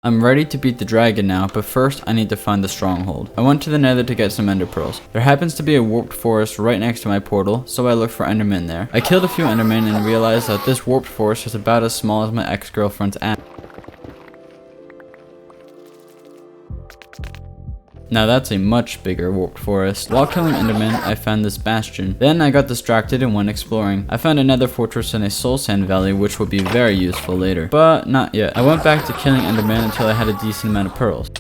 I'm ready to beat the dragon now, but first I need to find the stronghold. I went to the nether to get some ender pearls. There happens to be a warped forest right next to my portal, so I looked for endermen there. I killed a few endermen and realized that this warped forest is about as small as my ex-girlfriend's ass. Now that's a much bigger warped forest. While killing endermen, I found this bastion. Then I got distracted and went exploring. I found another fortress in a soul sand valley, which would be very useful later. But not yet. I went back to killing endermen until I had a decent amount of pearls.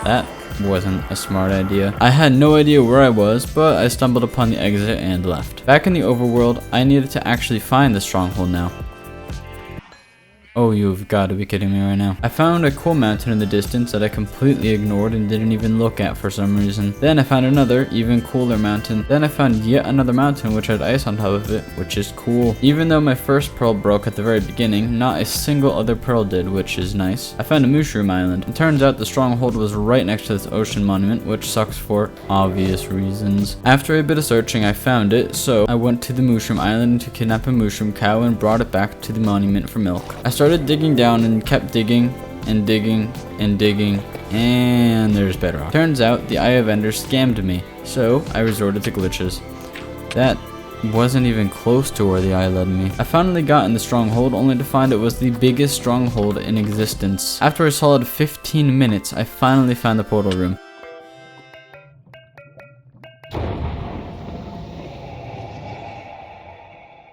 That wasn't a smart idea. I had no idea where I was, but I stumbled upon the exit and left. Back in the overworld, I needed to actually find the stronghold now. Oh, you've got to be kidding me right now. I found a cool mountain in the distance that I completely ignored and didn't even look at for some reason. Then I found another, even cooler mountain. Then I found yet another mountain which had ice on top of it, which is cool. Even though my first pearl broke at the very beginning, not a single other pearl did, which is nice. I found a mushroom island. It turns out the stronghold was right next to this ocean monument, which sucks for obvious reasons. After a bit of searching, I found it, so I went to the mushroom island to kidnap a mushroom cow and brought it back to the monument for milk. I started digging down and kept digging and digging and digging, and there's bedrock. Turns out the Eye of Ender scammed me, so I resorted to glitches. That wasn't even close to where the eye led me. I finally got in the stronghold, only to find it was the biggest stronghold in existence. After a solid 15 minutes, I finally found the portal room.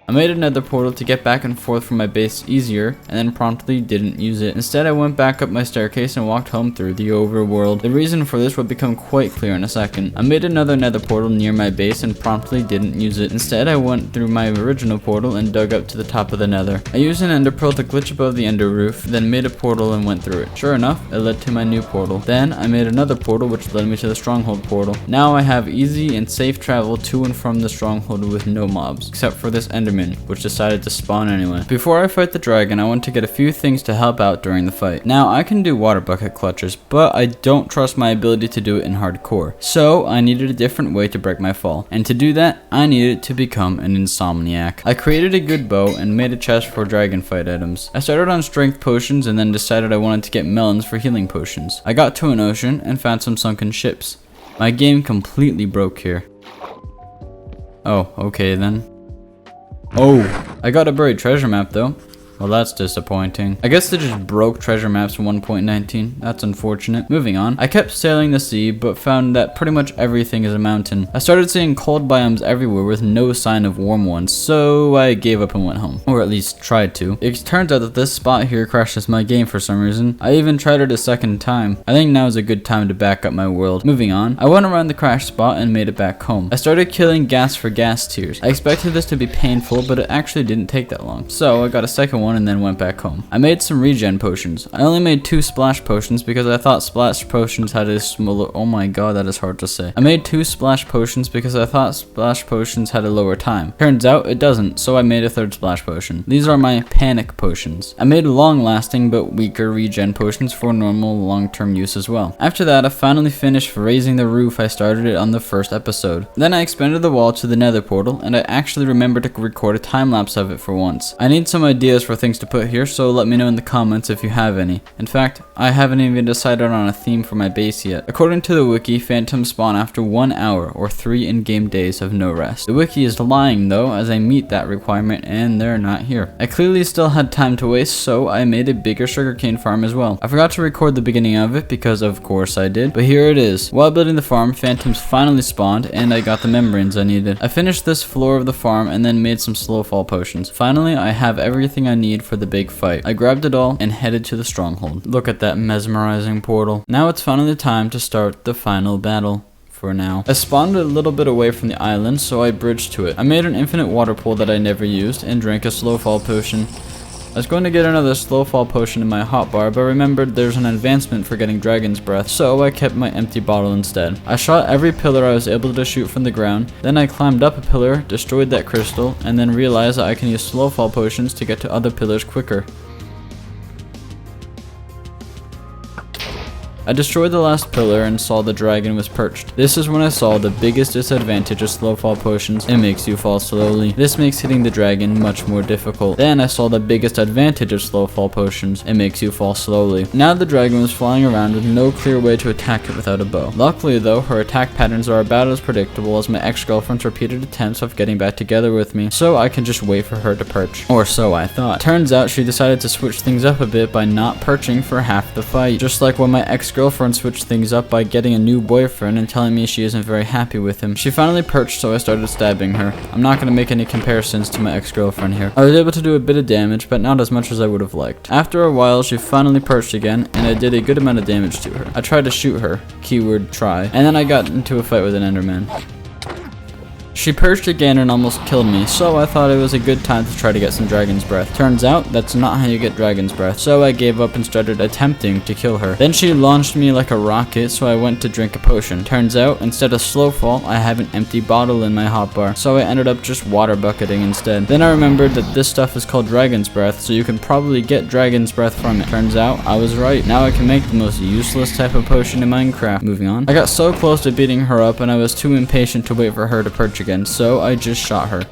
I made another portal to get back and forth from my base easier, and then promptly didn't use it. Instead, I went back up my staircase and walked home through the overworld. The reason for this would become quite clear in a second. I made another nether portal near my base and promptly didn't use it. Instead, I went through my original portal and dug up to the top of the nether. I used an ender pearl to glitch above the ender roof, then made a portal and went through it. Sure enough, it led to my new portal. Then, I made another portal which led me to the stronghold portal. Now I have easy and safe travel to and from the stronghold with no mobs, except for this enderman, which decided to spawn anyway. Before I fight the dragon, I want to get a few things to help out during the fight. Now, I can do water bucket clutches, but I don't trust my ability to do it in hardcore. So, I needed a different way to break my fall. And to do that, I needed to become an insomniac. I created a good bow and made a chest for dragon fight items. I started on strength potions and then decided I wanted to get melons for healing potions. I got to an ocean and found some sunken ships. My game completely broke here. Oh, okay then. Oh, I got a buried treasure map though. Well, that's disappointing. I guess they just broke treasure maps in 1.19. That's unfortunate. Moving on. I kept sailing the sea, but found that pretty much everything is a mountain. I started seeing cold biomes everywhere with no sign of warm ones, so I gave up and went home. Or at least tried to. It turns out that this spot here crashes my game for some reason. I even tried it a second time. I think now is a good time to back up my world. Moving on. I went around the crash spot and made it back home. I started killing ghast for ghast tears. I expected this to be painful, but it actually didn't take that long. So I got a second one and then went back home. I made some regen potions. I only made 2 splash potions because I thought splash potions had a smaller— oh my god, that is hard to say. I made 2 splash potions because I thought splash potions had a lower time. Turns out it doesn't, so I made a 3rd splash potion. These are my panic potions. I made long lasting but weaker regen potions for normal long-term use as well. After that, I finally finished raising the roof I started it on the first episode. Then I expanded the wall to the nether portal, and I actually remembered to record a time lapse of it for once. I need some ideas for things to put here, so let me know in the comments if you have any. In fact, I haven't even decided on a theme for my base yet. According to the wiki, phantoms spawn after 1 hour or 3 in-game days of no rest. The wiki is lying though, as I meet that requirement and they're not here. I clearly still had time to waste, so I made a bigger sugarcane farm as well. I forgot to record the beginning of it because of course I did, but here it is. While building the farm, phantoms finally spawned and I got the membranes I needed. I finished this floor of the farm and then made some slow fall potions. Finally, I have everything I need for the big fight. I grabbed it all and headed to the stronghold. Look at that mesmerizing portal. Now it's finally time to start the final battle. For now. I spawned a little bit away from the island, so I bridged to it. I made an infinite water pool that I never used and drank a slow fall potion. I was going to get another slow fall potion in my hotbar, but remembered there's an advancement for getting dragon's breath, so I kept my empty bottle instead. I shot every pillar I was able to shoot from the ground, then I climbed up a pillar, destroyed that crystal, and then realized that I can use slow fall potions to get to other pillars quicker. I destroyed the last pillar and saw the dragon was perched. This is when I saw the biggest disadvantage of slow fall potions. It makes you fall slowly. This makes hitting the dragon much more difficult. Then I saw the biggest advantage of slow fall potions. It makes you fall slowly. Now the dragon was flying around with no clear way to attack it without a bow. Luckily though, her attack patterns are about as predictable as my ex-girlfriend's repeated attempts of getting back together with me, so I can just wait for her to perch. Or so I thought. Turns out she decided to switch things up a bit by not perching for half the fight. Just like when my ex-girlfriend switched things up by getting a new boyfriend and telling me she isn't very happy with him. She finally perched, so I started stabbing her. I'm not going to make any comparisons to my ex-girlfriend here. I was able to do a bit of damage, but not as much as I would have liked. After a while, she finally perched again, and I did a good amount of damage to her. I tried to shoot her, keyword try, and then I got into a fight with an enderman. She perched again and almost killed me, so I thought it was a good time to try to get some dragon's breath. Turns out, that's not how you get dragon's breath, so I gave up and started attempting to kill her. Then she launched me like a rocket, so I went to drink a potion. Turns out, instead of slow fall, I have an empty bottle in my hotbar, so I ended up just water bucketing instead. Then I remembered that this stuff is called dragon's breath, so you can probably get dragon's breath from it. Turns out, I was right. Now I can make the most useless type of potion in Minecraft. Moving on. I got so close to beating her up, and I was too impatient to wait for her to perch again, so I just shot her.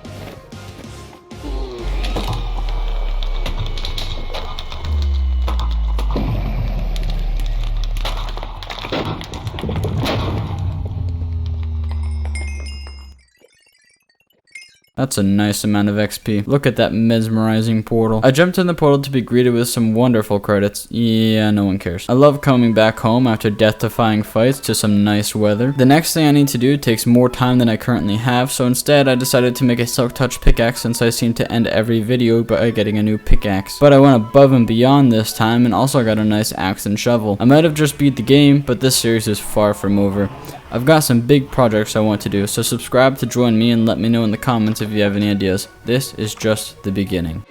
That's a nice amount of XP. Look at that mesmerizing portal. I jumped in the portal to be greeted with some wonderful credits. Yeah, no one cares. I love coming back home after death-defying fights to some nice weather. The next thing I need to do takes more time than I currently have, so instead I decided to make a silk touch pickaxe since I seem to end every video by getting a new pickaxe. But I went above and beyond this time and also got a nice axe and shovel. I might have just beat the game, but this series is far from over. I've got some big projects I want to do, so subscribe to join me and let me know in the comments if you have any ideas. This is just the beginning.